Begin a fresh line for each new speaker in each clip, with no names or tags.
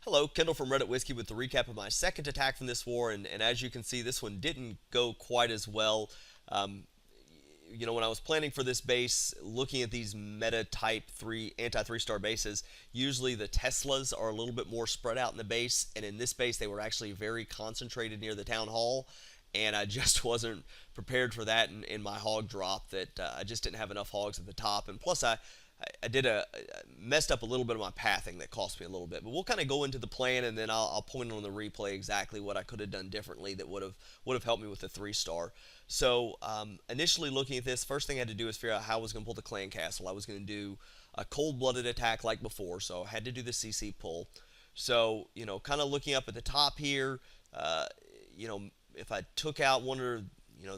Hello, Kendall from Reddit Whiskey with the recap of my second attack from this war, and as you can see, this one didn't go quite as well. Um, when I was planning for this base, looking at these meta type three anti three-star bases, usually the Teslas are a little bit more spread out in the base, and in this base they were actually very concentrated near the town hall, and I just wasn't prepared for that in my hog drop. That I just didn't have enough hogs at the top, and plus I did messed up a little bit of my pathing that cost me a little bit. But we'll kind of go into the plan, and then I'll point on the replay exactly what I could have done differently that would have helped me with the 3-star. So initially looking at this, first thing I had to do is figure out how I was going to pull the clan castle. I was going to do a cold-blooded attack like before, so I had to do the CC pull. So kind of looking up at the top here, if I took out one of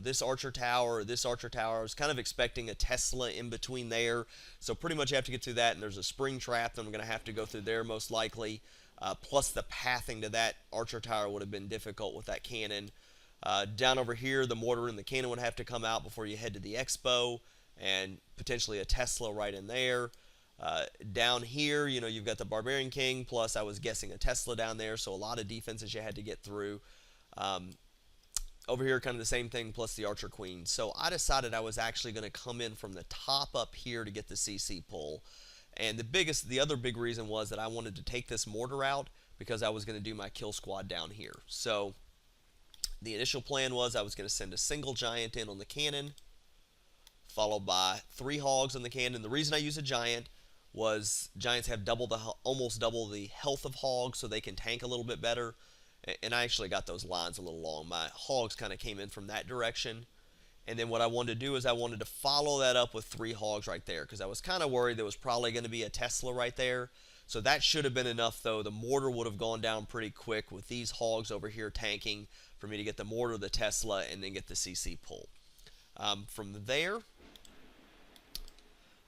this archer tower or this archer tower, I was kind of expecting a Tesla in between there. So pretty much I have to get through that, and there's a spring trap that I'm going to have to go through there most likely. Plus the pathing to that archer tower would have been difficult with that cannon. Down over here, the mortar and the cannon would have to come out before you head to the expo, and potentially a Tesla right in there. Down here, you've got the Barbarian King, plus I was guessing a Tesla down there, so a lot of defenses you had to get through. Over here, kind of the same thing, plus the Archer Queen. So I decided I was actually going to come in from the top up here to get the CC pull. And the other big reason was that I wanted to take this mortar out because I was going to do my kill squad down here. So the initial plan was I was going to send a single giant in on the cannon, followed by 3 hogs on the cannon. The reason I use a giant was giants have almost double the health of hogs, so they can tank a little bit better. And I actually got those lines a little long. My hogs kind of came in from that direction. And then what I wanted to do is I wanted to follow that up with 3 hogs right there, because I was kind of worried there was probably going to be a Tesla right there. So that should have been enough, though. The mortar would have gone down pretty quick with these hogs over here tanking for me to get the mortar, the Tesla, and then get the CC pull. From there,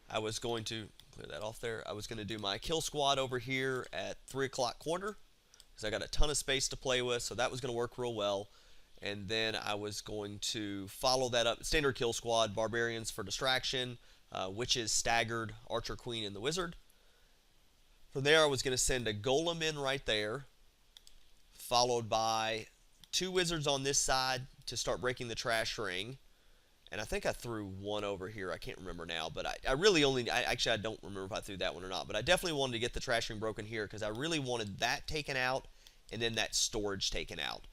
I was going to clear that off there. I was going to do my kill squad over here at 3 o'clock corner, because I got a ton of space to play with, so that was going to work real well. And then I was going to follow that up. Standard kill squad, barbarians for distraction, witches, staggered, archer, queen, and the wizard. From there, I was going to send a golem in right there, followed by 2 wizards on this side to start breaking the trash ring. And I think I threw 1 over here. I can't remember now, but I don't remember if I threw that one or not. But I definitely wanted to get the trash ring broken here because I really wanted that taken out and then that storage taken out.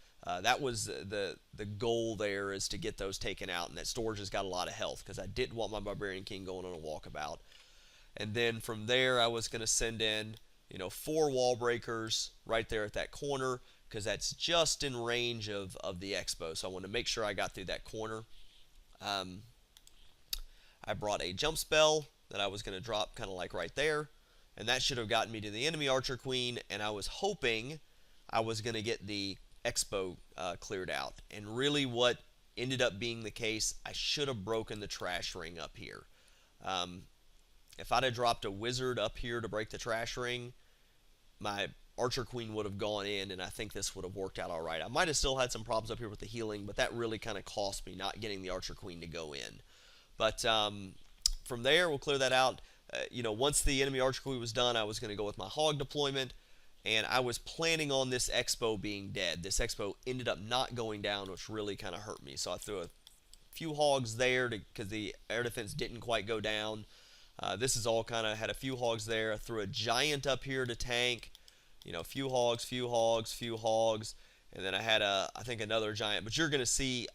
That was the goal there, is to get those taken out, and that storage has got a lot of health because I didn't want my Barbarian King going on a walkabout. And then from there, I was going to send in 4 wall breakers right there at that corner, because that's just in range of the expo. So I wanted to make sure I got through that corner. I brought a jump spell that I was going to drop kind of like right there, and that should have gotten me to the enemy Archer Queen, and I was hoping I was going to get the expo cleared out. And really what ended up being the case, I should have broken the trash ring up here. If I'd have dropped a wizard up here to break the trash ring, my Archer Queen would have gone in, and I think this would have worked out alright. I might have still had some problems up here with the healing, but that really kind of cost me not getting the Archer Queen to go in. But from there, we'll clear that out. Once the enemy Archer Queen was done, I was going to go with my hog deployment, and I was planning on this expo being dead. This expo ended up not going down, which really kind of hurt me. So I threw a few hogs there because the air defense didn't quite go down. This is all kind of had a few hogs there. I threw a giant up here to tank. Few hogs, few hogs, few hogs, and then I had I think another giant. But you're going to see,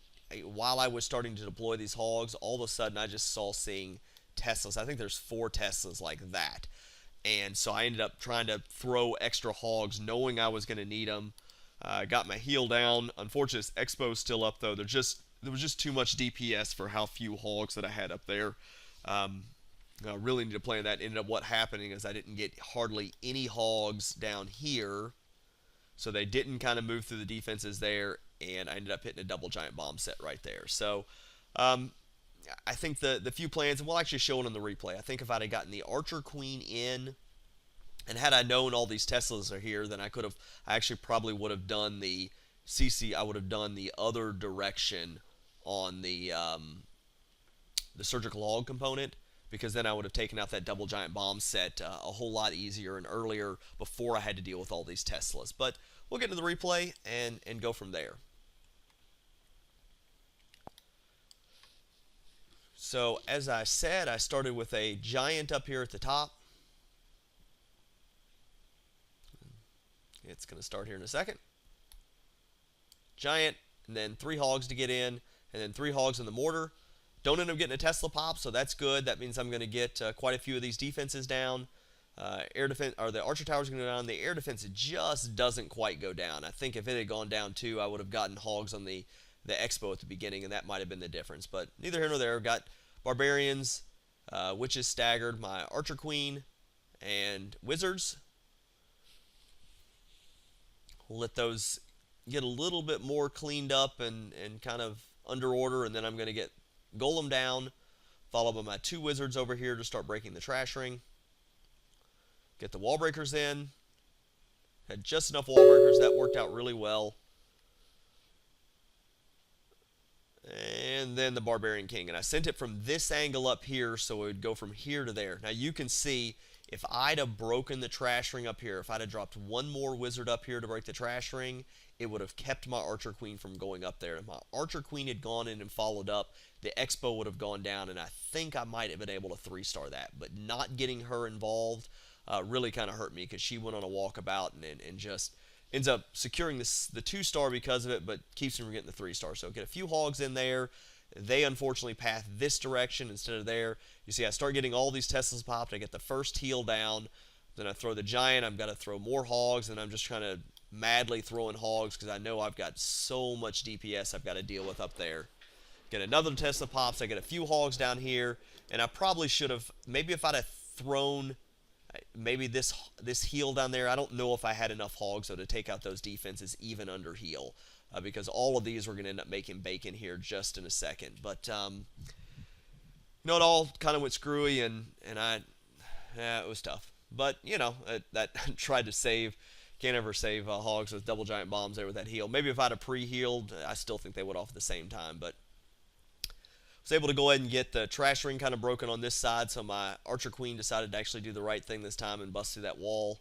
while I was starting to deploy these hogs, all of a sudden I just seeing Teslas. I think there's 4 Teslas like that. And so I ended up trying to throw extra hogs, knowing I was going to need them. Got my heal down. Unfortunately, this expo is still up, though. There was just too much DPS for how few hogs that I had up there. I really need to play on that. Ended up what happening is I didn't get hardly any hogs down here, so they didn't kind of move through the defenses there, and I ended up hitting a double giant bomb set right there. So I think the few plans, and we'll actually show it in the replay. I think if I'd have gotten the Archer Queen in, and had I known all these Teslas are here, then I actually probably would have done the CC. I would have done the other direction on the surgical hog component. because then I would have taken out that double giant bomb set a whole lot easier and earlier before I had to deal with all these Teslas. But we'll get into the replay and go from there. So as I said, I started with a giant up here at the top. It's going to start here in a second. Giant, and then 3 hogs to get in, and then 3 hogs in the mortar. Don't end up getting a Tesla pop, so that's good. That means I'm going to get quite a few of these defenses down. Air defense, or the archer tower's going to go down. The air defense just doesn't quite go down. I think if it had gone down too, I would have gotten hogs on the expo at the beginning, and that might have been the difference. But neither here nor there. I've got barbarians, witches staggered, my archer queen, and wizards. We'll let those get a little bit more cleaned up and kind of under order, and then I'm going to get golem down, followed by my 2 wizards over here to start breaking the trash ring. Get the wall breakers in. Had just enough wall breakers. That worked out really well. And then the Barbarian King. And I sent it from this angle up here, so it would go from here to there. Now you can see, if I'd have broken the trash ring up here, if I'd have dropped 1 more wizard up here to break the trash ring, it would have kept my archer queen from going up there. If my archer queen had gone in and followed up, the expo would have gone down, and I think I might have been able to 3-star that. But not getting her involved really kind of hurt me, because she went on a walkabout and just ends up securing the 2-star because of it, but keeps me from getting the 3-star. So get a few hogs in there. They unfortunately path this direction instead of there. You see, I start getting all these Teslas popped. I get the first heal down. Then I throw the giant. I've got to throw more hogs, and I'm just trying to madly throwing hogs because I know I've got so much DPS I've got to deal with up there. Get another Tesla pops. I get a few hogs down here, and I probably should have, maybe if I'd have thrown maybe this heal down there, I don't know if I had enough hogs though to take out those defenses even under heal, because all of these were going to end up making bacon here just in a second. But it all kind of went screwy, and it was tough. But that tried to save. Can't ever save hogs with double giant bombs there with that heal. Maybe if I'd have pre-healed, I still think they would off at the same time. But I was able to go ahead and get the trash ring kind of broken on this side, so my archer queen decided to actually do the right thing this time and bust through that wall.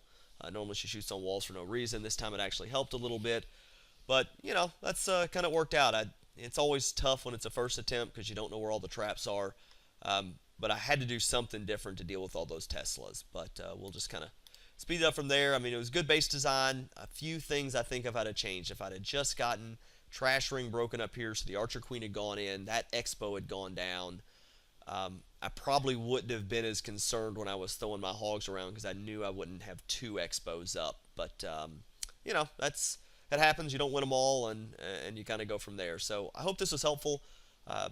Normally she shoots on walls for no reason. This time it actually helped a little bit. But, that's kind of worked out. It's always tough when it's a first attempt because you don't know where all the traps are. But I had to do something different to deal with all those Teslas. But we'll just kind of speed it up from there. I mean, it was good base design. A few things I think if I'd have changed. If I'd have just gotten trash ring broken up here so the archer queen had gone in, that expo had gone down, I probably wouldn't have been as concerned when I was throwing my hogs around because I knew I wouldn't have 2 expos up. But, that happens. You don't win them all, and you kind of go from there. So I hope this was helpful.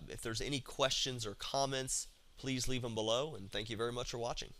If there's any questions or comments, please leave them below, and thank you very much for watching.